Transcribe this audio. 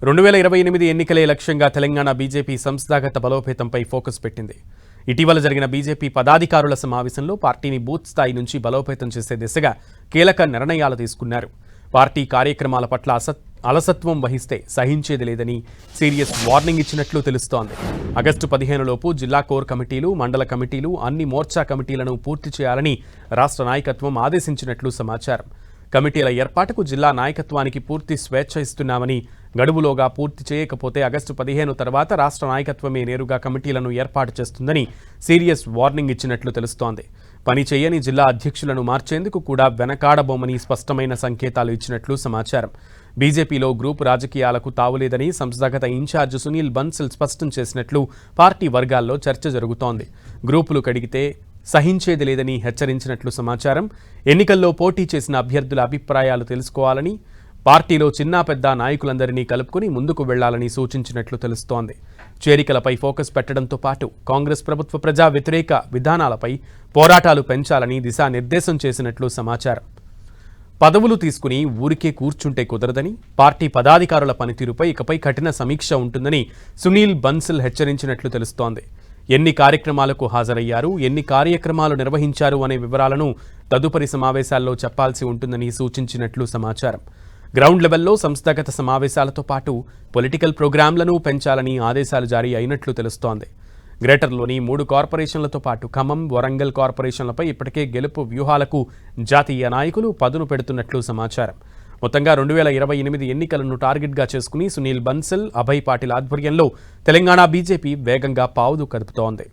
2028 ఎన్నికలే లక్ష్యంగా తెలంగాణ బీజేపీ సంస్థాగత బలోపేతంపై ఫోకస్ పెట్టింది. ఇటీవల జరిగిన బీజేపీ పదాధికారుల సమావేశంలో పార్టీని బూత్ స్థాయి నుంచి బలోపేతం చేసే దిశగా కీలక నిర్ణయాలు తీసుకున్నారు. పార్టీ కార్యక్రమాల పట్ల అలసత్వం వహిస్తే సహించేది లేదని సీరియస్ వార్నింగ్ ఇచ్చినట్లు తెలుస్తోంది. ఆగస్టు 15 లోపు జిల్లా కోర్ కమిటీలు, మండల కమిటీలు, అన్ని మోర్చా కమిటీలను పూర్తి చేయాలని రాష్ట్ర నాయకత్వం ఆదేశించినట్లు సమాచారం. కమిటీల ఏర్పాటుకు జిల్లా నాయకత్వానికి పూర్తి స్వేచ్ఛ ఇస్తున్నామని, గడువులోగా పూర్తి చేయకపోతే ఆగస్టు 15 తర్వాత రాష్ట్ర నాయకత్వమే నేరుగా కమిటీలను ఏర్పాటు చేస్తుందని సీరియస్ వార్నింగ్ ఇచ్చినట్లు తెలుస్తోంది. పని చేయని జిల్లా అధ్యక్షులను మార్చేందుకు కూడా వెనకాడబోమని స్పష్టమైన సంకేతాలు ఇచ్చినట్లు సమాచారం. బీజేపీలో గ్రూపు రాజకీయాలకు తావులేదని సంస్థాగత ఇన్ఛార్జ్ సునీల్ బన్సల్ స్పష్టం చేసినట్లు పార్టీ వర్గాల్లో చర్చ జరుగుతోంది. గ్రూపులు కడిగితే సహించేది లేదని హెచ్చరించినట్లు సమాచారం. ఎన్నికల్లో పోటీ చేసిన అభ్యర్థుల అభిప్రాయాలు తెలుసుకోవాలని, పార్టీలో చిన్న పెద్ద నాయకులందరినీ కలుపుకుని ముందుకు వెళ్లాలని సూచించినట్లు తెలుస్తోంది. చేరికలపై ఫోకస్ పెట్టడంతో పాటు కాంగ్రెస్ ప్రభుత్వ ప్రజా వ్యతిరేక విధానాలపై పోరాటాలు పెంచాలని దిశానిర్దేశం చేసినట్లు సమాచారం. పదవులు తీసుకుని ఊరికే కూర్చుంటే కుదరదని, పార్టీ పదాధికారుల పనితీరుపై ఇకపై కఠిన సమీక్ష ఉంటుందని సునీల్ బన్సల్ హెచ్చరించినట్లు తెలుస్తోంది. ఎన్ని కార్యక్రమాలకు హాజరయ్యారు, ఎన్ని కార్యక్రమాలు నిర్వహించారు అనే వివరాలను తదుపరి సమావేశాల్లో చెప్పాల్సి ఉంటుందని సూచించినట్లు సమాచారం. గ్రౌండ్ లెవెల్లో సంస్థాగత సమావేశాలతో పాటు పొలిటికల్ ప్రోగ్రాంలను పెంచాలని ఆదేశాలు జారీ అయినట్లు తెలుస్తోంది. గ్రేటర్లోని 3 కార్పొరేషన్లతో పాటు ఖమ్మం, వరంగల్ కార్పొరేషన్లపై ఇప్పటికే గెలుపు వ్యూహాలకు జాతీయ నాయకులు పదును పెడుతున్నట్లు సమాచారం. మొత్తంగా 2028 ఎన్నికలను టార్గెట్గా చేసుకుని సునీల్ బన్సల్, అభయ్ పాటిల్ ఆధ్వర్యంలో తెలంగాణ బీజేపీ వేగంగా పావులు కదుపుతోంది.